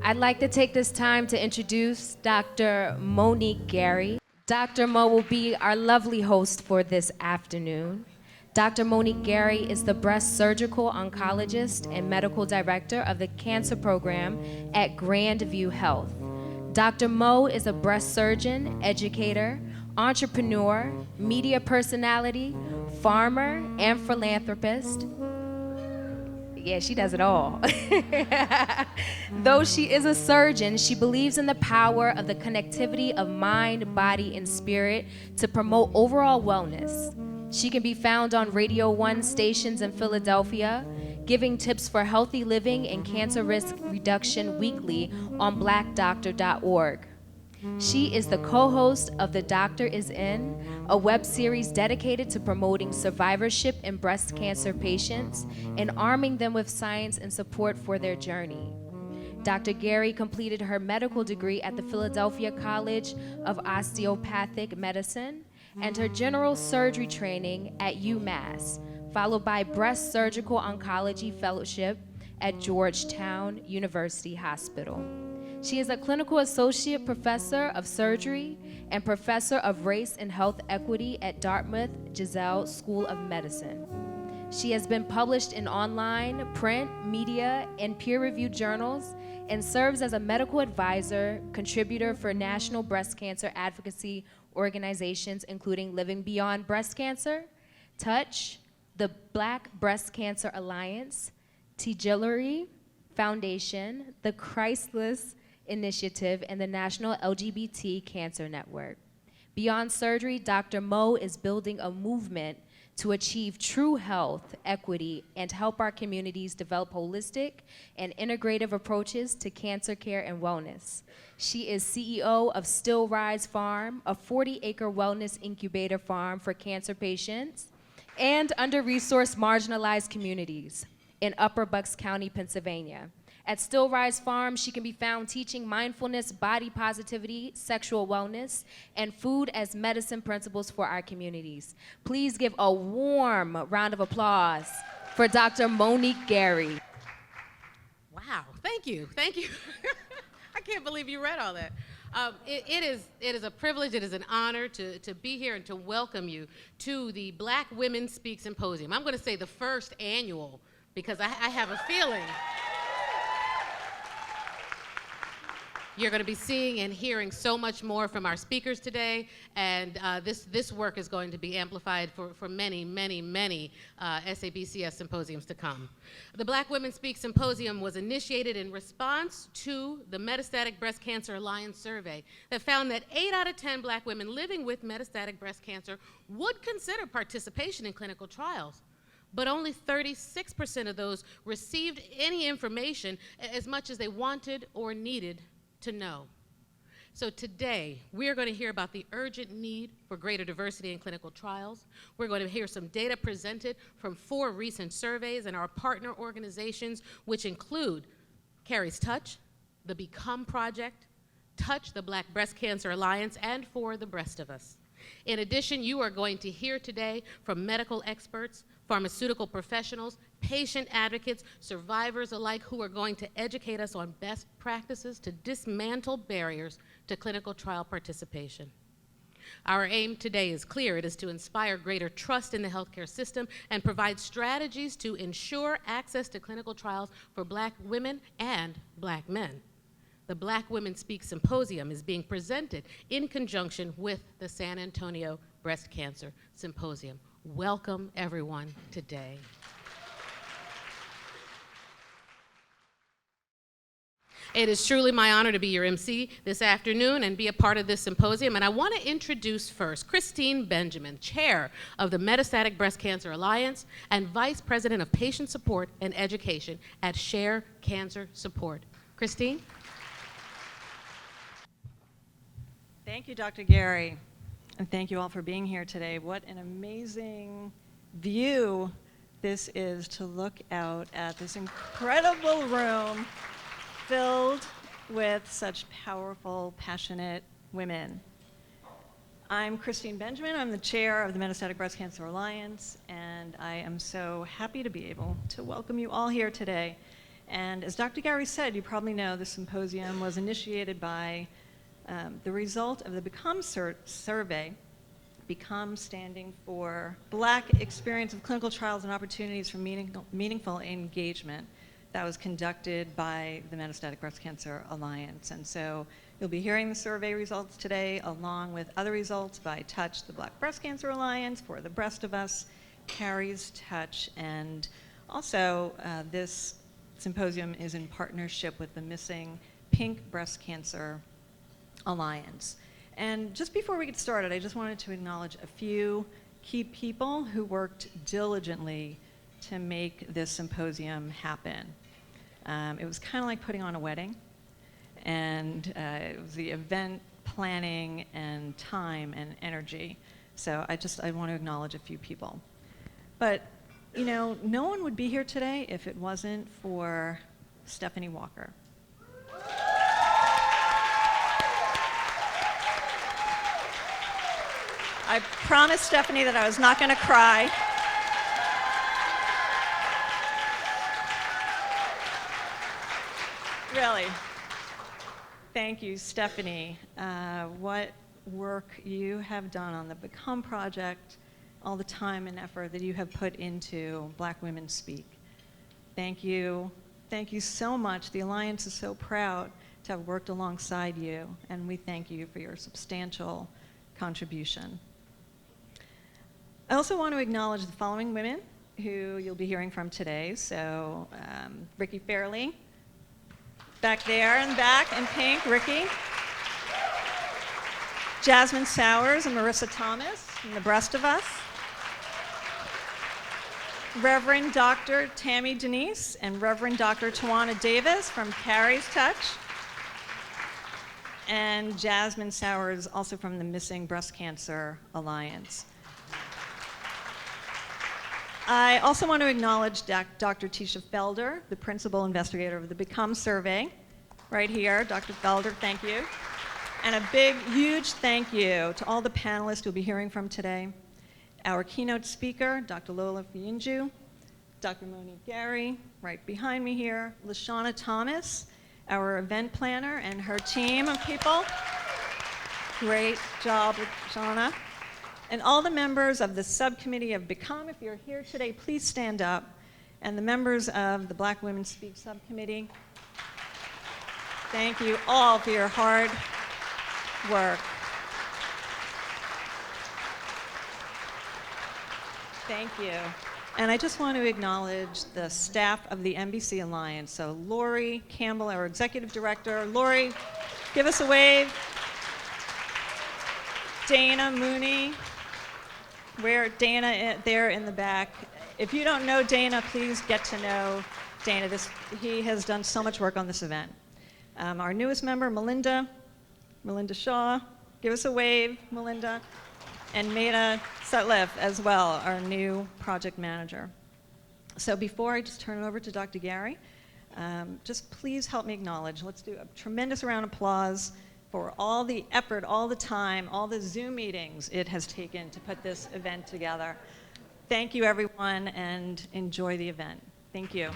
I'd like to take this time to introduce Dr. Monique Gary. Dr. Mo will be our lovely host for this afternoon. Dr. Monique Gary is the breast surgical oncologist and medical director of the cancer program at Grandview Health. Dr. Mo is a breast surgeon, educator, entrepreneur, media personality, farmer, and philanthropist. Yeah, she does it all. Though she is a surgeon, she believes in the power of the connectivity of mind, body, and spirit to promote overall wellness. She can be found on Radio 1 stations in Philadelphia, giving tips for healthy living and cancer risk reduction weekly on blackdoctor.org. She is the co-host of The Doctor Is In, a web series dedicated to promoting survivorship in breast cancer patients and arming them with science and support for their journey. Dr. Gary completed her medical degree at the Philadelphia College of Osteopathic Medicine and her general surgery training at UMass, followed by breast surgical oncology fellowship at Georgetown University Hospital. She is a clinical associate professor of surgery and professor of race and health equity at Dartmouth Giselle School of Medicine. She has been published in online, print, media, and peer-reviewed journals and serves as a medical advisor, contributor for national breast cancer advocacy organizations, including Living Beyond Breast Cancer, Touch, the Black Breast Cancer Alliance, Tijillery Foundation, the Christless Initiative, and the National LGBT Cancer Network. Beyond surgery, Dr. Mo is building a movement to achieve true health, equity, and help our communities develop holistic and integrative approaches to cancer care and wellness. She is CEO of Still Rise Farm, a 40-acre wellness incubator farm for cancer patients and under-resourced marginalized communities in Upper Bucks County, Pennsylvania. At Still Rise Farm, she can be found teaching mindfulness, body positivity, sexual wellness, and food as medicine principles for our communities. Please give a warm round of applause for Dr. Monique Gary. Wow, thank you. I can't believe you read all that. It is a privilege, it is an honor to be here and to welcome you to the Black Women Speak Symposium. I'm gonna say the first annual, because I have a feeling you're going to be seeing and hearing so much more from our speakers today, and this work is going to be amplified for many, many, many SABCS symposiums to come. The Black Women Speak Symposium was initiated in response to the Metastatic Breast Cancer Alliance survey that found that 8 out of 10 Black women living with metastatic breast cancer would consider participation in clinical trials. But only 36% of those received any information as much as they wanted or needed to know. So today, we are going to hear about the urgent need for greater diversity in clinical trials. We're going to hear some data presented from 4 recent surveys and our partner organizations, which include Carrie's Touch, the Become Project, Touch, the Black Breast Cancer Alliance, and For the Breast of Us. In addition, you are going to hear today from medical experts, pharmaceutical professionals, patient advocates, survivors alike, who are going to educate us on best practices to dismantle barriers to clinical trial participation. Our aim today is clear. It is to inspire greater trust in the healthcare system and provide strategies to ensure access to clinical trials for Black women and Black men. The Black Women Speak Symposium is being presented in conjunction with the San Antonio Breast Cancer Symposium. Welcome, everyone, today. It is truly my honor to be your MC this afternoon and be a part of this symposium. And I want to introduce first Christine Benjamin, Chair of the Metastatic Breast Cancer Alliance and Vice President of Patient Support and Education at Share Cancer Support. Christine? Thank you, Dr. Gary, and thank you all for being here today. What an amazing view this is to look out at this incredible room filled with such powerful, passionate women. I'm Christine Benjamin. I'm the chair of the Metastatic Breast Cancer Alliance, and I am so happy to be able to welcome you all here today And as Dr. Gary said, you probably know the symposium was initiated by the result of the Become survey, Become standing for Black Experience of Clinical Trials and Opportunities for Meaningful Engagement, that was conducted by the Metastatic Breast Cancer Alliance. And so you'll be hearing the survey results today, along with other results by Touch, the Black Breast Cancer Alliance, For the Breast of Us, Carrie's Touch, and also this symposium is in partnership with the Missing Pink Breast Cancer Alliance. And just before we get started, I just wanted to acknowledge a few key people who worked diligently to make this symposium happen. It was kind of like putting on a wedding, and it was the event planning and time and energy. So I want to acknowledge a few people. But, you know, no one would be here today if it wasn't for Stephanie Walker. I promised Stephanie that I was not going to cry. Really. Thank you, Stephanie. What work you have done on the Become Project, all the time and effort that you have put into Black Women Speak. Thank you. Thank you so much. The Alliance is so proud to have worked alongside you, and we thank you for your substantial contribution. I also want to acknowledge the following women who you'll be hearing from today. So Ricky Fairley, back there in the back in pink, Ricky. Jasmine Sowers and Marissa Thomas from The Breast of Us. Reverend Dr. Tammy Denise and Reverend Dr. Tawana Davis from Carrie's Touch. And Jasmine Sowers, also from the Missing Breast Cancer Alliance. I also want to acknowledge Dr. Tisha Felder, the principal investigator of the Become survey, right here. Dr. Felder, thank you. And a big, huge thank you to all the panelists you'll be hearing from today. Our keynote speaker, Dr. Lola Fiinju, Dr. Monique Gary, right behind me here, LaShawna Thomas, our event planner, and her team of people. Great job, LaShawna. And all the members of the subcommittee of Become, if you're here today, please stand up. And the members of the Black Women Speak subcommittee, thank you all for your hard work. Thank you. And I just want to acknowledge the staff of the NBC Alliance. So Lori Campbell, our executive director. Lori, give us a wave. Dana Mooney, where Dana there in the back. If you don't know Dana, please get to know Dana. He has done so much work on this event. Our newest member, Melinda Shaw. Give us a wave, Melinda. And Maida Sutliff as well, our new project manager. So before I just turn it over to Dr. Gary, just please help me acknowledge, let's do a tremendous round of applause for all the effort, all the time, all the Zoom meetings it has taken to put this event together. Thank you, everyone, and enjoy the event. Thank you.